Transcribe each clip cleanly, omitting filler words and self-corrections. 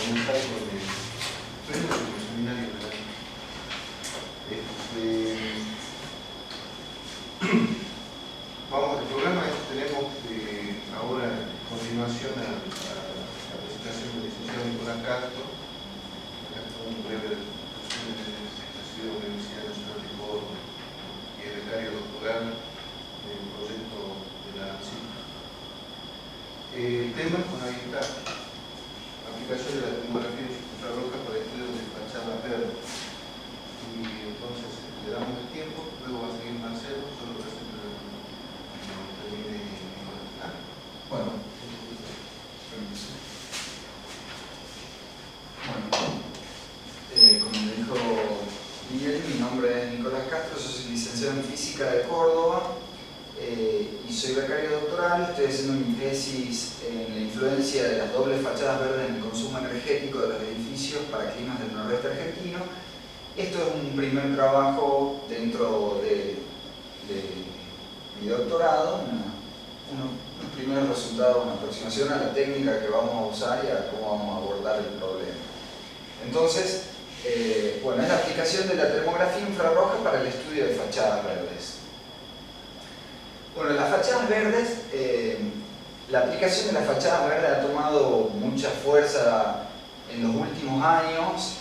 comenzar con el seminario, ¿verdad? Vamos, el programa tenemos ahora en continuación a la presentación del licenciado Nicolás Castro, un breve resumen ha sido de la Universidad Nacional de Córdoba y es becario doctoral del proyecto de la ANSI. El tema, bueno, ahí está, aplicación de la tomografía infrarroja para estudios de fachada verde. Y entonces le damos el tiempo, luego va a seguir Marcelo, solo presento cuando termine Nicolás. Bueno, como me dijo Miguel, mi nombre es Nicolás Castro, yo soy licenciado en Física de Córdoba y soy becario doctoral. Estoy haciendo mi tesis en la influencia de las dobles fachadas verdes en el consumo energético de los edificios para climas del noroeste argentino. Esto es un primer trabajo dentro de mi doctorado, unos primeros resultados, una aproximación a la técnica que vamos a usar y a cómo vamos a abordar el problema. Entonces, bueno, es la aplicación de la termografía infrarroja para el estudio de fachadas verdes. Bueno, las fachadas verdes, la aplicación de las fachadas verdes ha tomado mucha fuerza en los últimos años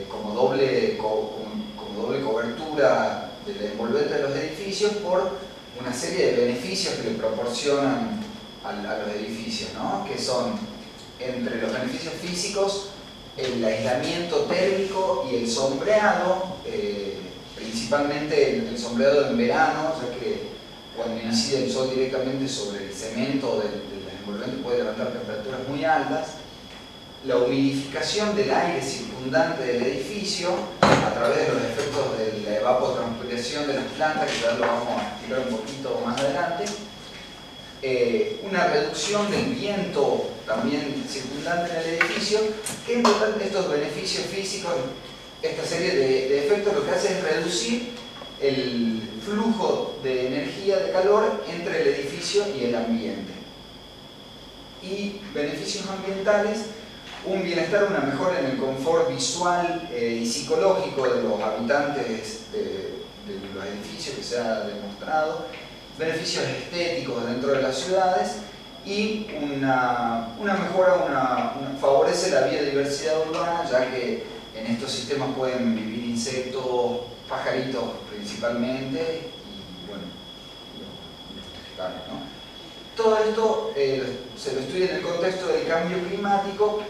como doble cobertura del envolvente de los edificios por una serie de beneficios que le proporcionan a los edificios, ¿no? Que son, entre los beneficios físicos, el aislamiento térmico y el sombreado, principalmente el sombreado en verano, ya que cuando incide el sol directamente sobre el cemento del envolvente puede levantar temperaturas muy altas. La humidificación del aire circundante del edificio a través de los efectos de la evapotranspiración de las plantas, que ya lo vamos a explicar un poquito más adelante. Una reducción del viento también circundante en el edificio, que en total estos beneficios físicos, esta serie de efectos lo que hace es reducir el flujo de energía, de calor entre el edificio y el ambiente. Y beneficios ambientales: un bienestar, una mejora en el confort visual y psicológico de los habitantes de los edificios, que se ha demostrado, beneficios estéticos dentro de las ciudades y una mejora, favorece la biodiversidad urbana, ya que en estos sistemas pueden vivir insectos, pajaritos principalmente y bueno, los vegetales, ¿no? Todo esto se lo estudia en el contexto del cambio climático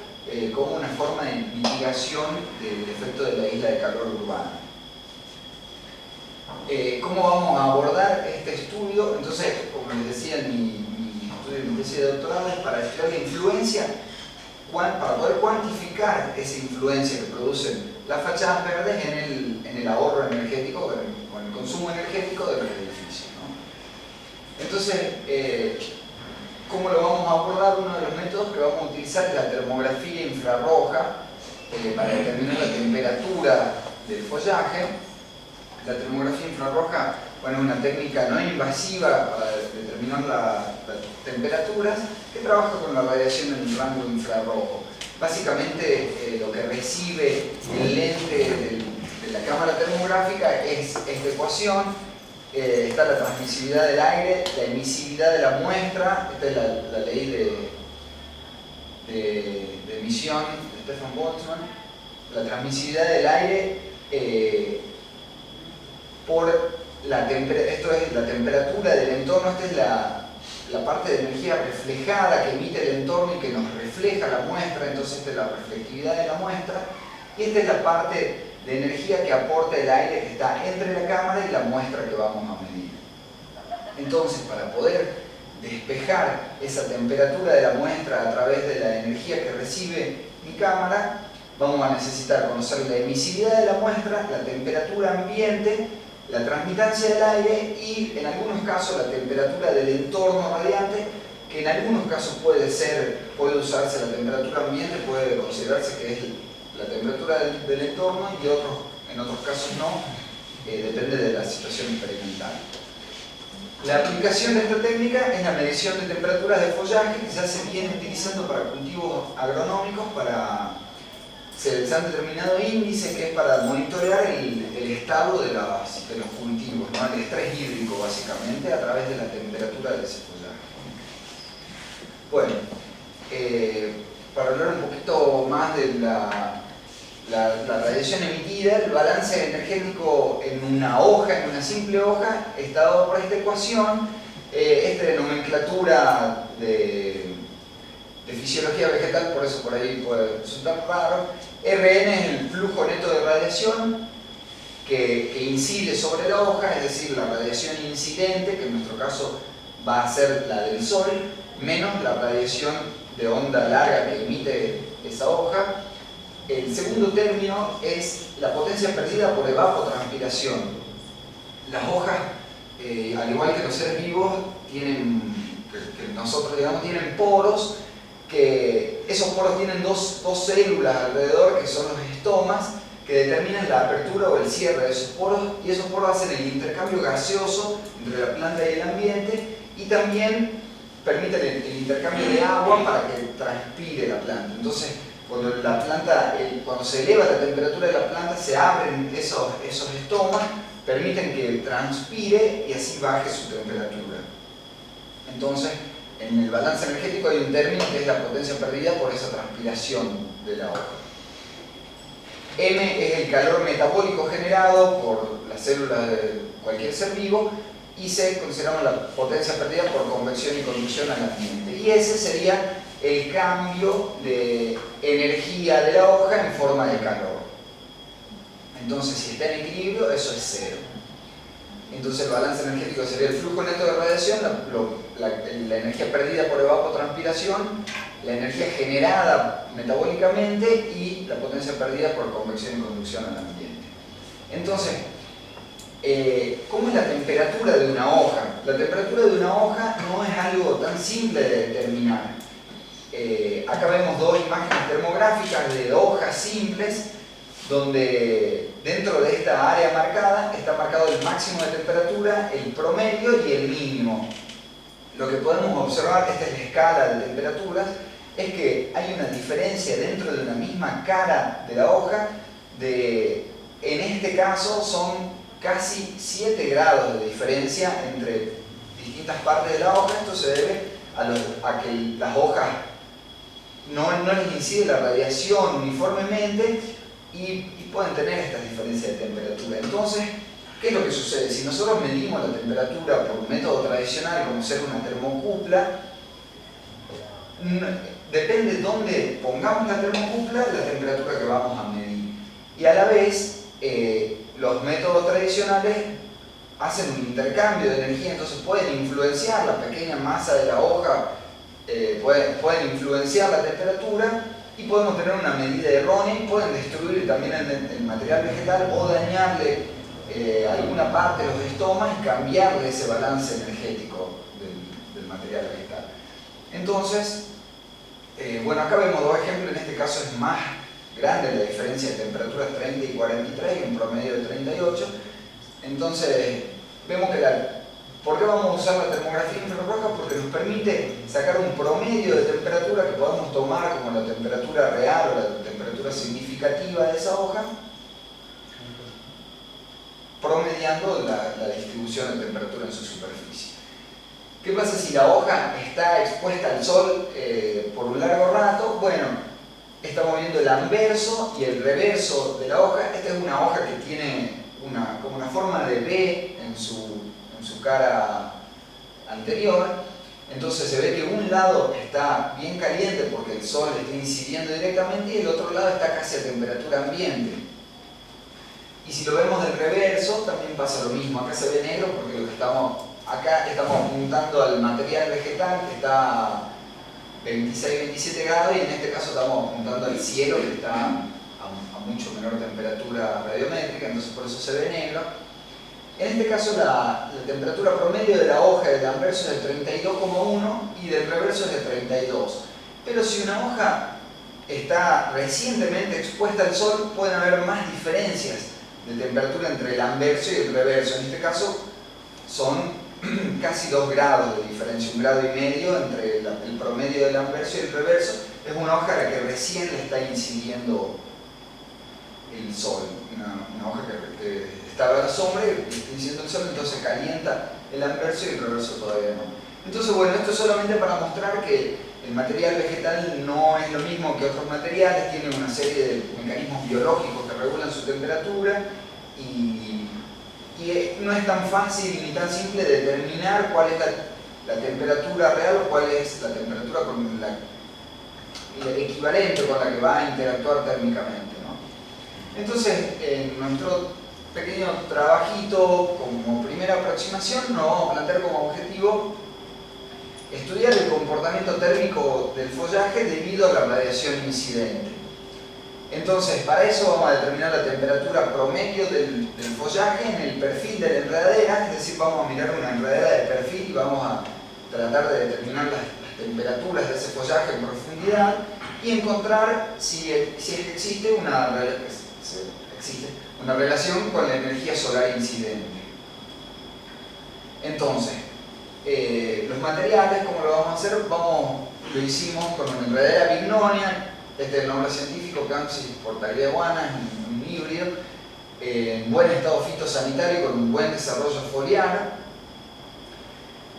como una forma de mitigación del efecto de la isla de calor urbana. ¿Cómo vamos a abordar este estudio? Entonces, como les decía, mi estudio de mi tesis de doctorado es para estudiar la influencia, para poder cuantificar esa influencia que producen las fachadas verdes en el ahorro energético o en el consumo energético de los edificios, ¿no? Entonces, ¿cómo lo vamos a abordar? Uno de los métodos que vamos a utilizar es la termografía infrarroja para determinar la temperatura del follaje. La termografía infrarroja, bueno, es una técnica no invasiva para determinar las temperaturas que trabaja con la radiación en el rango infrarrojo. Básicamente lo que recibe el lente de la cámara termográfica es esta ecuación. Está la transmisividad del aire, la emisividad de la muestra. Esta es la ley de emisión de Stefan Boltzmann. La transmisividad del aire por la temperatura, esto es la temperatura del entorno. Esta es la parte de energía reflejada que emite el entorno y que nos refleja la muestra. Entonces esta es la reflectividad de la muestra, y esta es la parte de energía que aporta el aire que está entre la cámara y la muestra que vamos a medir. Entonces, para poder despejar esa temperatura de la muestra a través de la energía que recibe mi cámara, vamos a necesitar conocer la emisividad de la muestra, la temperatura ambiente, la transmitancia del aire y, en algunos casos, la temperatura del entorno radiante, que en algunos casos puede usarse la temperatura ambiente, puede considerarse que es la temperatura del entorno, y en otros casos no, depende de la situación experimental. La aplicación de esta técnica es la medición de temperaturas de follaje, que ya se viene utilizando para cultivos agronómicos, para se han determinado índices que es para monitorear el estado de los cultivos, ¿no? El estrés hídrico básicamente a través de la temperatura de ese follaje. Bueno, para hablar un poquito más de la radiación emitida, el balance energético en una hoja, en una simple hoja, está dado por esta ecuación. Esta es nomenclatura de fisiología vegetal, por eso por ahí puede resultar raro. Rn es el flujo neto de radiación que incide sobre la hoja, es decir, la radiación incidente, que en nuestro caso va a ser la del sol, menos la radiación de onda larga que emite esa hoja. El segundo término es la potencia perdida por evapotranspiración. Las hojas, al igual que los seres vivos, tienen, que nosotros digamos, tienen poros, que esos poros tienen dos células alrededor, que son los estomas, que determinan la apertura o el cierre de esos poros, y esos poros hacen el intercambio gaseoso entre la planta y el ambiente, y también permiten el intercambio de agua para que transpire la planta. Entonces, cuando se eleva la temperatura de la planta, se abren esos estomas, permiten que transpire y así baje su temperatura. Entonces, en el balance energético hay un término que es la potencia perdida por esa transpiración de la hoja. M es el calor metabólico generado por las células de cualquier ser vivo, y C consideramos la potencia perdida por convección y conducción al ambiente. Y ese sería el cambio de energía de la hoja en forma de calor. Entonces, si está en equilibrio, eso es cero. Entonces, el balance energético sería el flujo neto de radiación, la energía perdida por evapotranspiración, la energía generada metabólicamente y la potencia perdida por convección y conducción al ambiente. Entonces, ¿cómo es la temperatura de una hoja? La temperatura de una hoja no es algo tan simple de determinar. Acá vemos dos imágenes termográficas de hojas simples, donde dentro de esta área marcada está marcado el máximo de temperatura, el promedio y el mínimo. Lo que podemos observar, esta es la escala de temperaturas, es que hay una diferencia dentro de una misma cara de la hoja, en este caso son casi 7 grados de diferencia entre distintas partes de la hoja. Esto se debe a que las hojas no les incide la radiación uniformemente y pueden tener estas diferencias de temperatura. Entonces, ¿qué es lo que sucede? Si nosotros medimos la temperatura por un método tradicional, como ser una termocupla, depende de dónde pongamos la termocupla, la temperatura que vamos a medir. Y a la vez, los métodos tradicionales hacen un intercambio de energía, entonces pueden influenciar la pequeña masa de la hoja, pueden influenciar la temperatura, y podemos tener una medida errónea y pueden destruir también el material vegetal o dañarle alguna parte de los estomas y cambiarle ese balance energético del material vegetal. Entonces, bueno, acá vemos dos ejemplos. En este caso es más grande la diferencia de temperaturas, 30 y 43 y un promedio de 38. Entonces, vemos que ¿por qué vamos a usar la termografía infrarroja? Porque nos permite sacar un promedio de temperatura que podemos tomar como la temperatura real o la temperatura significativa de esa hoja, promediando la distribución de temperatura en su superficie. ¿Qué pasa si la hoja está expuesta al sol por un largo rato? Bueno, estamos viendo el anverso y el reverso de la hoja. Esta es una hoja que tiene como una forma de V en su cara anterior. Entonces se ve que un lado está bien caliente porque el sol le está incidiendo directamente, y el otro lado está casi a temperatura ambiente. Y si lo vemos del reverso, también pasa lo mismo. Acá se ve negro porque acá estamos apuntando al material vegetal que está a 26-27 grados, y en este caso estamos apuntando al cielo que está a mucho menor temperatura radiométrica, entonces por eso se ve negro. En este caso la temperatura promedio de la hoja del anverso es de 32,1 y del reverso es de 32. Pero si una hoja está recientemente expuesta al sol, pueden haber más diferencias de temperatura entre el anverso y el reverso. En este caso son casi 2 grados de diferencia, 1,5 grados entre el promedio del anverso y el reverso. Es una hoja a la que recién le está incidiendo el sol, una hoja que estaba a la sombra y está diciendo el sol, entonces calienta el anverso y el reverso todavía no. Entonces, bueno, esto es solamente para mostrar que el material vegetal no es lo mismo que otros materiales, tiene una serie de mecanismos biológicos que regulan su temperatura y no es tan fácil ni tan simple determinar cuál es la temperatura real o cuál es la temperatura con la equivalente con la que va a interactuar térmicamente, ¿no? Entonces, en nuestro pequeño trabajito, como primera aproximación, nos vamos a plantear como objetivo estudiar el comportamiento térmico del follaje debido a la radiación incidente. Entonces, para eso vamos a determinar la temperatura promedio del follaje en el perfil de la enredadera, es decir, vamos a mirar una enredadera de perfil y vamos a tratar de determinar las temperaturas de ese follaje en profundidad y encontrar si existe una relación con la energía solar incidente. Entonces, los materiales, ¿cómo lo vamos a hacer? Lo hicimos con una enredadera Bignonia. Este es el nombre científico, Campsis portagliaguana, es un híbrido, en buen estado fitosanitario, con un buen desarrollo foliar,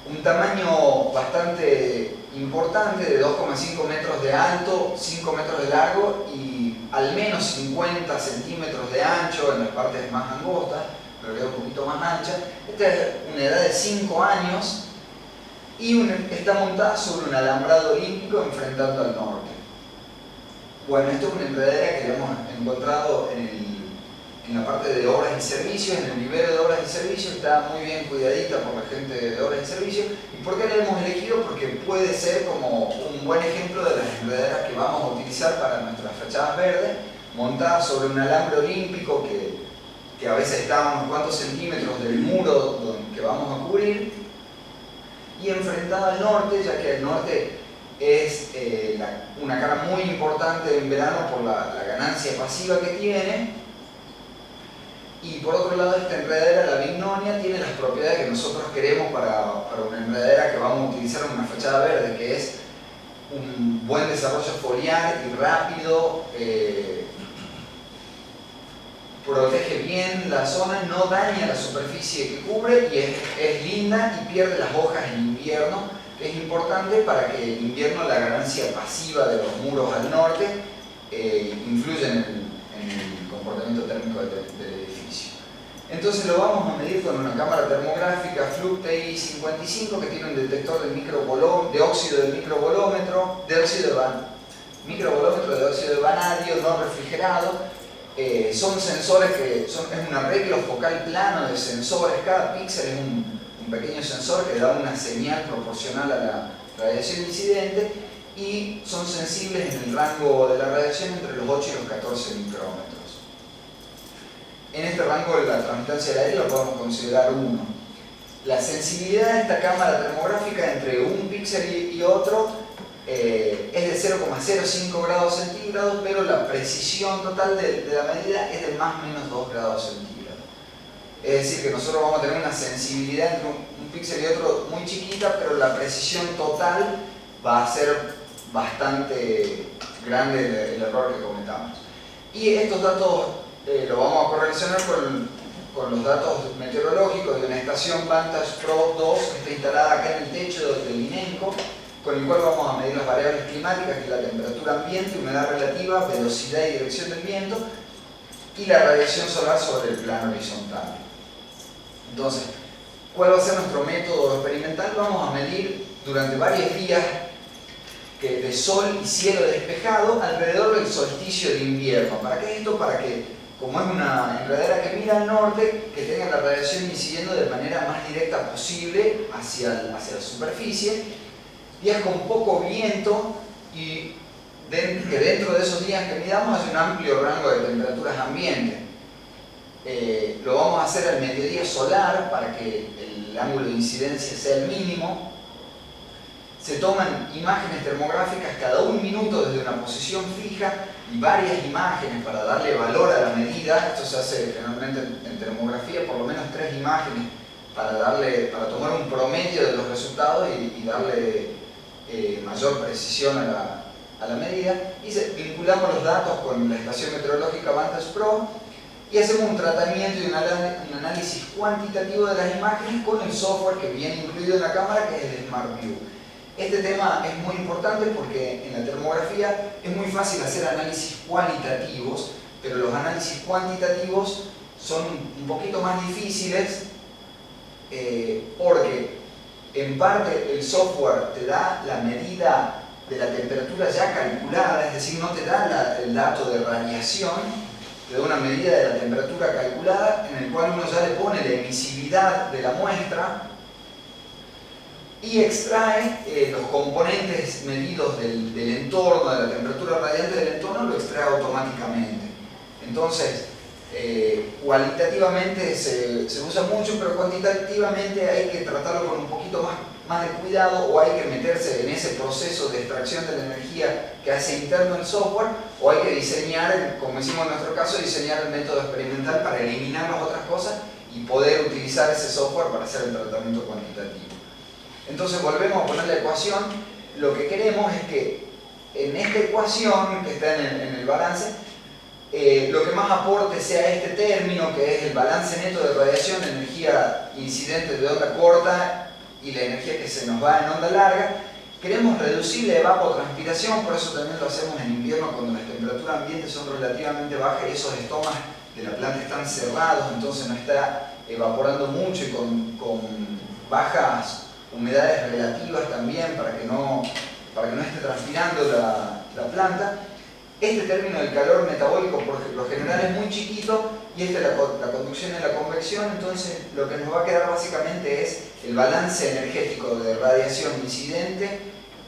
un tamaño bastante importante, de 2,5 metros de alto, 5 metros de largo y al menos 50 centímetros de ancho en las partes más angostas, pero queda un poquito más ancha. Esta es una edad de 5 años y está montada sobre un alambrado olímpico enfrentando al norte. Bueno, esto es una enredadera que hemos encontrado en la parte de obras y servicios, en el vivero de obras y servicios, está muy bien cuidadita por la gente de obras y servicios. ¿Y por qué la hemos elegido? Porque puede ser como un buen ejemplo de las enredaderas que vamos a utilizar para nuestras fachadas verdes, montadas sobre un alambre olímpico que a veces está a unos cuantos centímetros del muro que vamos a cubrir, y enfrentada al norte, ya que el norte es una cara muy importante en verano por la ganancia pasiva que tiene. Y por otro lado, esta enredadera, la Bignonia, tiene las propiedades que nosotros queremos para una enredadera que vamos a utilizar en una fachada verde, que es un buen desarrollo foliar y rápido, protege bien la zona, no daña la superficie que cubre y es linda y pierde las hojas en invierno, que es importante para que en invierno la ganancia pasiva de los muros al norte influya en el comportamiento térmico del edificio. Entonces lo vamos a medir con una cámara termográfica Fluke TI-55 que tiene un detector de óxido del microvolómetro, de óxido de vanadio no refrigerado. Son sensores es un arreglo focal plano de sensores, cada píxel es un pequeño sensor que da una señal proporcional a la radiación incidente y son sensibles en el rango de la radiación entre los 8 y los 14 micrómetros. En este rango de la transmitancia del aire lo podemos considerar 1. La sensibilidad de esta cámara termográfica entre un píxel y otro es de 0,05 grados centígrados, pero la precisión total de la medida es de más o menos 2 grados centígrados. Es decir, que nosotros vamos a tener una sensibilidad entre un píxel y otro muy chiquita, pero la precisión total va a ser bastante grande el error que cometamos. Y estos datos los vamos a correlacionar con los datos meteorológicos de una estación Vantage Pro 2 que está instalada acá en el techo del INENCO, con el cual vamos a medir las variables climáticas, que es la temperatura ambiente, humedad relativa, velocidad y dirección del viento, y la radiación solar sobre el plano horizontal. Entonces, ¿cuál va a ser nuestro método experimental? Vamos a medir durante varios días de sol y cielo despejado alrededor del solsticio de invierno. ¿Para qué es esto? Para que, como es una enredadera que mira al norte, que tenga la radiación incidiendo de manera más directa posible hacia la superficie, días con poco viento y que dentro de esos días que midamos hay un amplio rango de temperaturas ambiente. Lo vamos a hacer al mediodía solar para que el ángulo de incidencia sea el mínimo. Se toman imágenes termográficas cada 1 minuto desde una posición fija y varias imágenes para darle valor a la medida. Esto se hace generalmente en termografía, por lo menos 3 imágenes para tomar un promedio de los resultados y darle mayor precisión a a la medida y vinculamos los datos con la estación meteorológica Vantage Pro y hacemos un tratamiento y un análisis cuantitativo de las imágenes con el software que viene incluido en la cámara, que es el SmartView. Este tema es muy importante porque en la termografía es muy fácil hacer análisis cualitativos, pero los análisis cuantitativos son un poquito más difíciles porque en parte el software te da la medida de la temperatura ya calculada, es decir, no te da el dato de radiación, te da una medida de la temperatura calculada en el cual uno ya le pone la emisividad de la muestra y extrae los componentes medidos del entorno, de la temperatura radiante del entorno, lo extrae automáticamente. Entonces, cualitativamente se usa mucho, pero cuantitativamente hay que tratarlo con un poquito más de cuidado, o hay que meterse en ese proceso de extracción de la energía que hace interno el software, o hay que diseñar, como hicimos en nuestro caso, diseñar el método experimental para eliminar las otras cosas y poder utilizar ese software para hacer el tratamiento cuantitativo. Entonces volvemos a poner la ecuación. Lo que queremos es que en esta ecuación que está en el balance, lo que más aporte sea este término, que es el balance neto de radiación de energía incidente de onda corta y la energía que se nos va en onda larga. Queremos reducir la evapotranspiración, por eso también lo hacemos en invierno cuando las temperaturas ambientes son relativamente bajas y esos estomas de la planta están cerrados, entonces no está evaporando mucho y con bajas humedades relativas también para que no esté transpirando la planta. Este término del calor metabólico por lo general es muy chiquito y esta es la conducción y la convección, entonces lo que nos va a quedar básicamente es el balance energético de radiación incidente,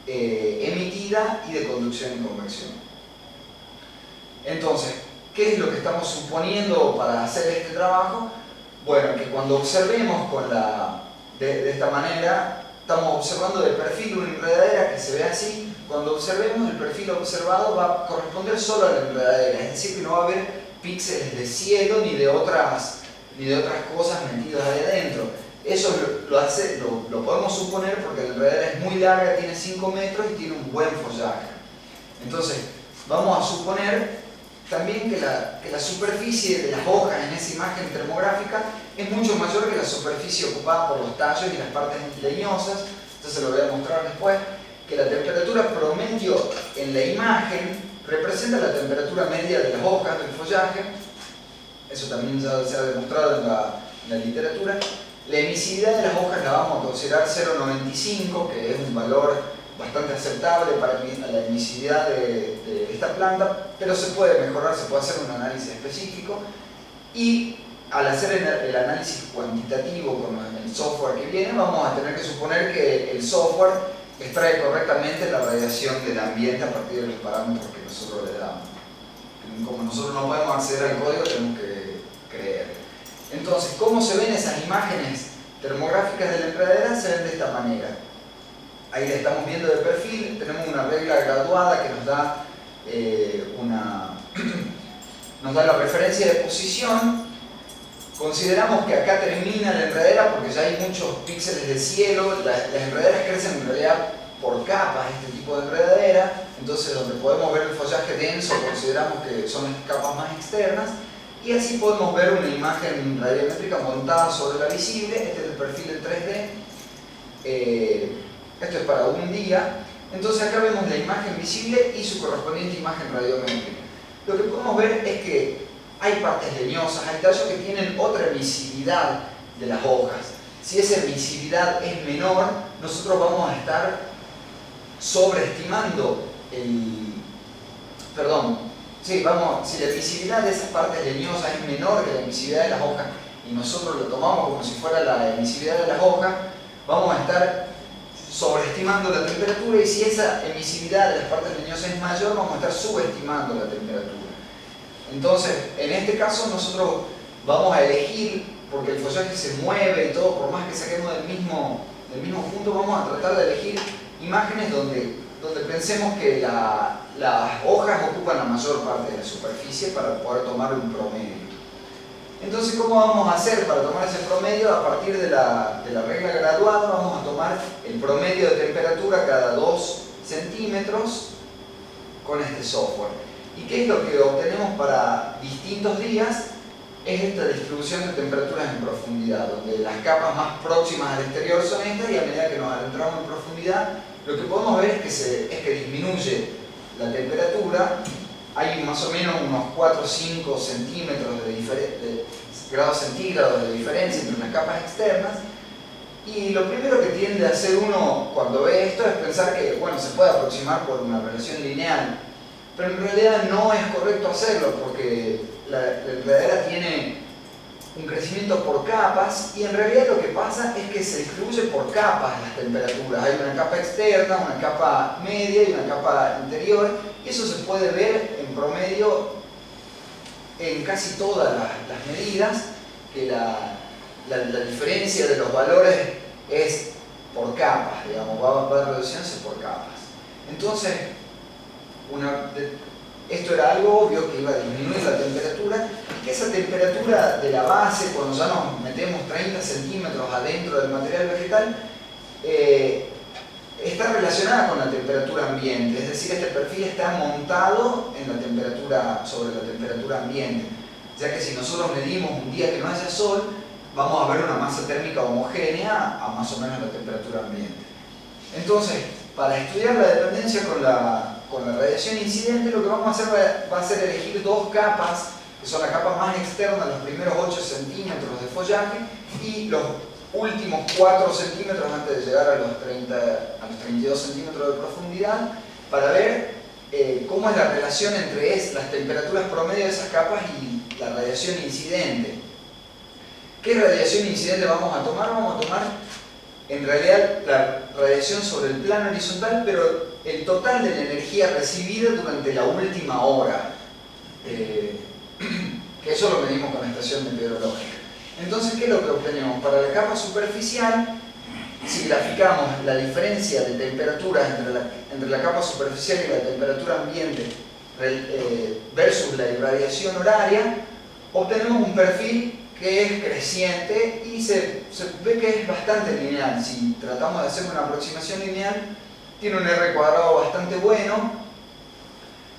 emitida y de conducción y convección. Entonces, ¿qué es lo que estamos suponiendo para hacer este trabajo? Bueno, que cuando observemos de esta manera, estamos observando de perfil una enredadera que se ve así. Cuando observemos, el perfil observado va a corresponder solo a la enredadera, es decir, que no va a haber píxeles de cielo ni de otras cosas metidas ahí adentro. Eso lo podemos suponer porque la enredadera es muy larga, tiene 5 metros y tiene un buen follaje. Entonces, vamos a suponer también que la superficie de las hojas en esa imagen termográfica es mucho mayor que la superficie ocupada por los tallos y las partes leñosas. Entonces lo voy a mostrar después, que la temperatura promedio en la imagen representa la temperatura media de las hojas del follaje. Eso también ya se ha demostrado en la literatura. La emisividad de las hojas la vamos a considerar 0,95, que es un valor bastante aceptable para la emisividad de esta planta, pero se puede mejorar, se puede hacer un análisis específico, y al hacer el análisis cuantitativo con el software que viene, vamos a tener que suponer que el software extrae correctamente la radiación del ambiente a partir de los parámetros que nosotros le damos. Como nosotros no podemos acceder al código, tenemos que creer. Entonces, ¿cómo se ven esas imágenes termográficas de la enredadera? Se ven de esta manera. Ahí la estamos viendo de perfil, tenemos una regla graduada que nos da la referencia de posición. Consideramos que acá termina la enredadera porque ya hay muchos píxeles de cielo. Las enredaderas crecen en realidad por capas, este tipo de enredadera. Entonces, donde podemos ver el follaje denso, consideramos que son las capas más externas. Y así podemos ver una imagen radiométrica montada sobre la visible. Este es el perfil en 3D. Esto es para un día. Entonces acá vemos la imagen visible y su correspondiente imagen radiométrica. Lo que podemos ver es que hay partes leñosas, hay tallos que tienen otra emisividad de las hojas. Si esa emisividad es menor, nosotros vamos a estar sobreestimando si la emisividad de esas partes leñosas es menor que la emisividad de las hojas y nosotros lo tomamos como si fuera la emisividad de las hojas, vamos a estar sobreestimando la temperatura, y si esa emisividad de las partes leñosas es mayor, vamos a estar subestimando la temperatura. Entonces, en este caso nosotros vamos a elegir, porque el follaje se mueve y todo, por más que saquemos del mismo punto, vamos a tratar de elegir imágenes donde pensemos que las hojas ocupan la mayor parte de la superficie para poder tomar un promedio. Entonces, ¿cómo vamos a hacer para tomar ese promedio? A partir de la regla graduada vamos a tomar el promedio de temperatura cada 2 centímetros con este software. ¿Y qué es lo que obtenemos para distintos días? Es esta distribución de temperaturas en profundidad, donde las capas más próximas al exterior son estas, y a medida que nos adentramos en profundidad, lo que podemos ver es que disminuye la temperatura. Hay más o menos unos 4 o 5 centímetros de grados centígrados de diferencia entre las capas externas. Y lo primero que tiende a hacer uno cuando ve esto es pensar que, bueno, se puede aproximar por una relación lineal, pero en realidad no es correcto hacerlo, porque la enredadera tiene un crecimiento por capas, y en realidad lo que pasa es que se distribuye por capas las temperaturas. Hay una capa externa, una capa media y una capa interior, y eso se puede ver en promedio en casi todas las medidas, que la diferencia de los valores es por capas, digamos, va reduciéndose por capas. Entonces, esto era algo obvio, que iba a disminuir la temperatura, y que esa temperatura de la base, cuando ya nos metemos 30 centímetros adentro del material vegetal, está relacionada con la temperatura ambiente. Es decir, este perfil está montado en la temperatura, sobre la temperatura ambiente, ya que si nosotros medimos un día que no haya sol, vamos a ver una masa térmica homogénea a más o menos la temperatura ambiente. Entonces, para estudiar la dependencia con la radiación incidente, lo que vamos a hacer va a ser elegir dos capas, que son la capa más externa, los primeros 8 centímetros de follaje, y los últimos 4 centímetros antes de llegar a los 32 centímetros de profundidad, para ver cómo es la relación entre las temperaturas promedio de esas capas y la radiación incidente. ¿Qué radiación incidente vamos a tomar? Vamos a tomar en realidad la radiación sobre el plano horizontal, pero el total de la energía recibida durante la última hora, que eso lo medimos con la estación meteorológica. Entonces, ¿qué es lo que obtenemos? Para la capa superficial, si graficamos la diferencia de temperaturas entre la capa superficial y la temperatura ambiente versus la irradiación horaria, obtenemos un perfil que es creciente y se ve que es bastante lineal. Si tratamos de hacer una aproximación lineal, tiene un R cuadrado bastante bueno.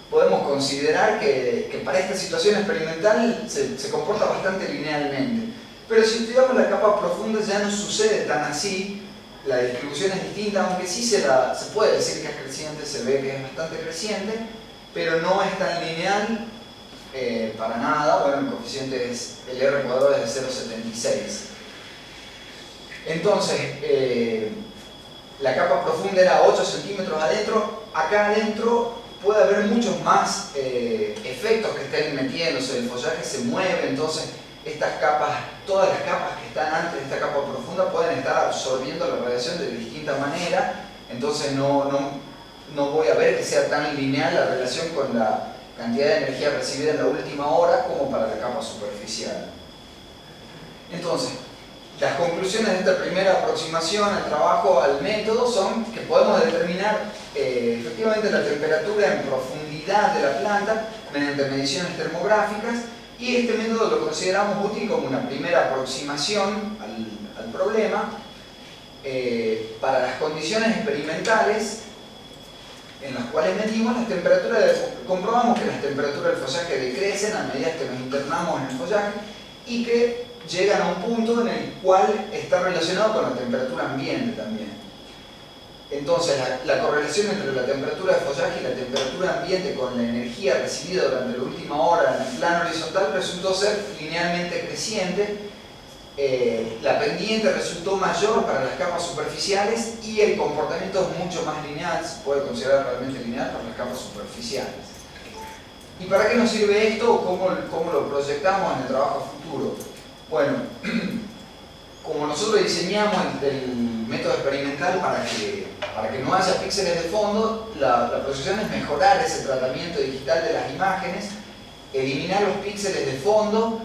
Podemos considerar que para esta situación experimental se comporta bastante linealmente. Pero si estudiamos la capa profunda ya no sucede tan así, la distribución es distinta, aunque sí se puede decir que es creciente, se ve que es bastante creciente, pero no es tan lineal para nada. Bueno, el coeficiente es, el R cuadrado es de 0,76. Entonces, la capa profunda era 8 centímetros adentro. Acá adentro puede haber muchos más efectos que estén metiéndose. El follaje se mueve, entonces estas capas, todas las capas que están antes de esta capa profunda pueden estar absorbiendo la radiación de distinta manera. Entonces no voy a ver que sea tan lineal la relación con la cantidad de energía recibida en la última hora como para la capa superficial. Entonces, las conclusiones de esta primera aproximación al trabajo, al método, son que podemos determinar efectivamente la temperatura en profundidad de la planta mediante mediciones termográficas, y este método lo consideramos útil como una primera aproximación al problema. Para las condiciones experimentales en las cuales medimos las temperaturas, comprobamos que las temperaturas del follaje decrecen a medida que nos internamos en el follaje, y que llegan a un punto en el cual está relacionado con la temperatura ambiente también. Entonces, la correlación entre la temperatura de follaje y la temperatura ambiente con la energía recibida durante la última hora en el plano horizontal resultó ser linealmente creciente. La pendiente resultó mayor para las capas superficiales, y el comportamiento es mucho más lineal, se puede considerar realmente lineal para las capas superficiales. ¿Y para qué nos sirve esto? ¿Cómo lo proyectamos en el trabajo futuro? Bueno, como nosotros diseñamos el método experimental para que no haya píxeles de fondo, la proyección es mejorar ese tratamiento digital de las imágenes, eliminar los píxeles de fondo,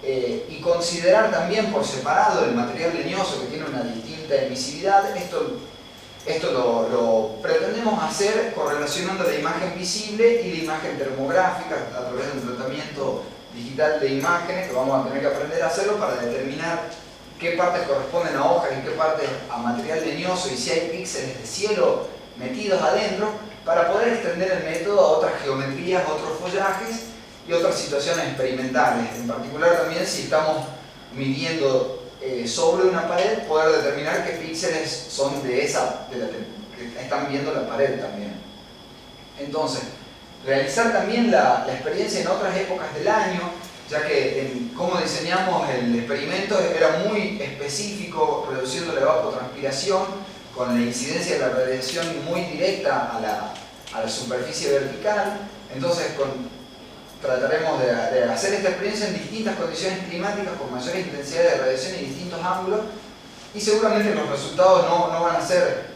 y considerar también por separado el material leñoso, que tiene una distinta emisividad. Esto lo pretendemos hacer correlacionando la imagen visible y la imagen termográfica a través de un tratamiento digital de imágenes, que vamos a tener que aprender a hacerlo para determinar qué partes corresponden a hojas y qué partes a material leñoso, y si hay píxeles de cielo metidos adentro para poder extender el método a otras geometrías, otros follajes y otras situaciones experimentales. En particular también si estamos midiendo sobre una pared, poder determinar qué píxeles son que están viendo la pared también. Entonces, realizar también la experiencia en otras épocas del año, ya que cómo diseñamos el experimento era muy específico, reduciendo la evapotranspiración, con la incidencia de la radiación muy directa a la superficie vertical. Entonces, trataremos de hacer esta experiencia en distintas condiciones climáticas con mayores intensidades de radiación y distintos ángulos, y seguramente los resultados no van a ser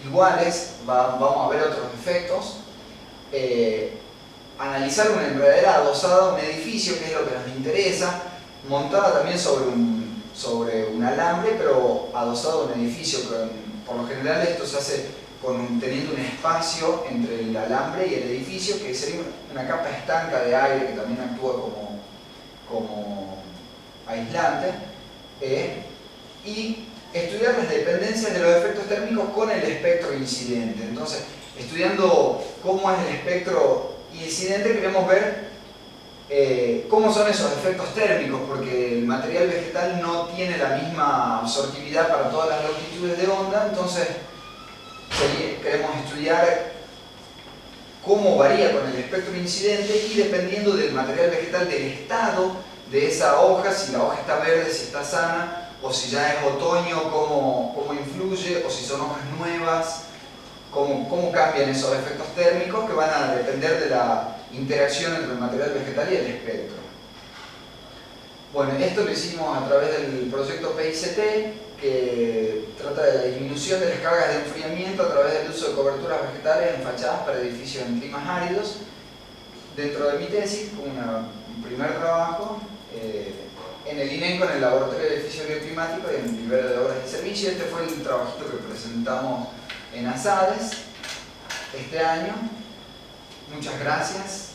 iguales, vamos a ver otros efectos. Analizar una enredadera adosada a un edificio, que es lo que nos interesa, montada también sobre un alambre, pero adosado a un edificio. Por lo general esto se hace teniendo un espacio entre el alambre y el edificio, que sería una capa estanca de aire que también actúa como aislante, y estudiar las dependencias de los efectos térmicos con el espectro incidente. Entonces, estudiando cómo es el espectro incidente, queremos ver cómo son esos efectos térmicos, porque el material vegetal no tiene la misma absortividad para todas las longitudes de onda. Entonces queremos estudiar cómo varía con el espectro incidente, y dependiendo del material vegetal, del estado de esa hoja, si la hoja está verde, si está sana, o si ya es otoño, cómo influye, o si son hojas nuevas, cómo cambian esos efectos térmicos, que van a depender de la interacción entre el material vegetal y el espectro. Bueno, esto lo hicimos a través del proyecto PICT, que trata de la disminución de las cargas de enfriamiento a través del uso de coberturas vegetales en fachadas para edificios en climas áridos. Dentro de mi tesis, un primer trabajo en el INENCO, en el Laboratorio de Edificios Bioclimáticos y en el Vivero de Obras y Servicios. Este fue el trabajito que presentamos en ASADES este año. Muchas gracias.